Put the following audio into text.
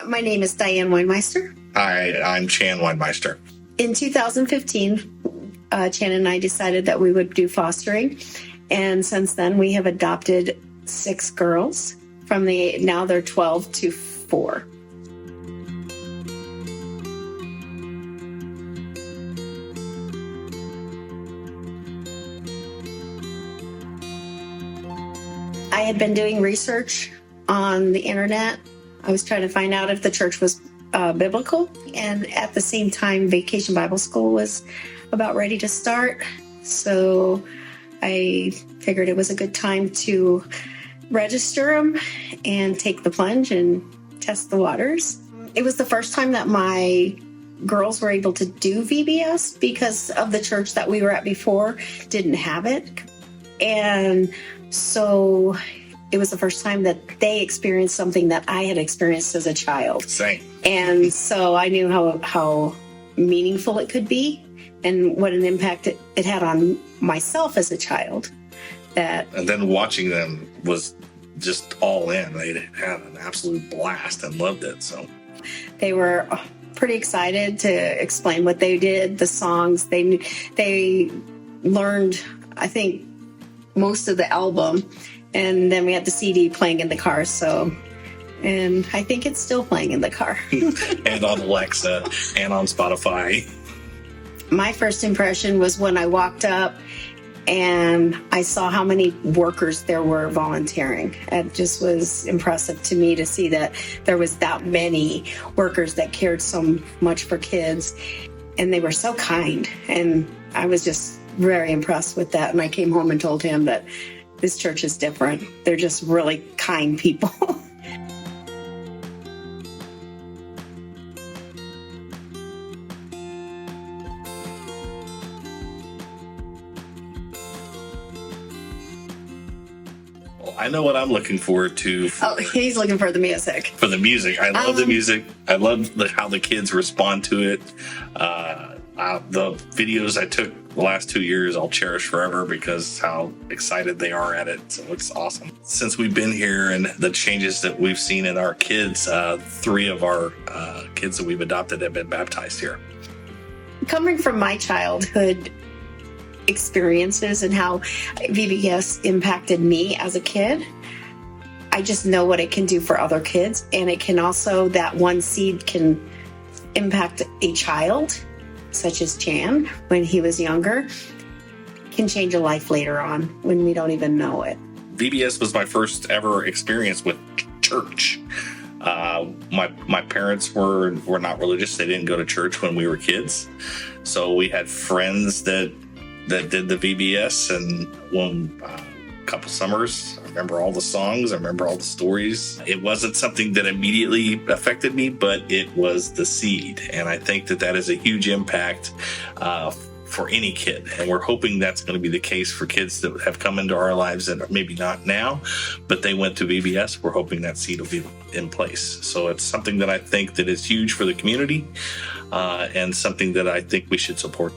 My name is Diane Weinmeister. Hi, I'm Chan Weinmeister. In 2015, Chan and I decided that we would do fostering. And since then, we have adopted 6 girls from now they're 12 to 4. I had been doing research on the internet. I was trying to find out if the church was biblical. And at the same time, Vacation Bible School was about ready to start. So I figured it was a good time to register them and take the plunge and test the waters. It was the first time that my girls were able to do VBS because of the church that we were at before didn't have it. And so it was the first time that they experienced something that I had experienced as a child. Same. And so I knew how meaningful it could be and what an impact it had on myself as a child. And then watching them was just all in. They had an absolute blast and loved it. So they were pretty excited to explain what they did, the songs. They learned, I think, most of the album. And then we had the CD playing in the car. And I think it's still playing in the car. And on Alexa and on Spotify. My first impression was when I walked up and I saw how many workers there were volunteering. It just was impressive to me to see that there was that many workers that cared so much for kids. And they were so kind. And I was just very impressed with that. And I came home and told him that this church is different. They're just really kind people. I know what I'm looking forward to. He's looking for the music. For the music. I love the music. I love how the kids respond to it. The videos I took the last 2 years, I'll cherish forever because how excited they are at it. So it's awesome. Since we've been here and the changes that we've seen in our kids, 3 of our kids that we've adopted have been baptized here. Coming from my childhood experiences and how VBS impacted me as a kid, I just know what it can do for other kids. And it can also, that one seed can impact a child, such as Chan, when he was younger, can change a life later on when we don't even know it. VBS was my first ever experience with church. My parents were not religious. They didn't go to church when we were kids. So we had friends that did the VBS, and one couple summers, I remember all the songs, I remember all the stories. It wasn't something that immediately affected me, but it was the seed. And I think that is a huge impact for any kid. And we're hoping that's going to be the case for kids that have come into our lives and maybe not now, but they went to VBS. We're hoping that seed will be in place. So it's something that I think that is huge for the community and something that I think we should support.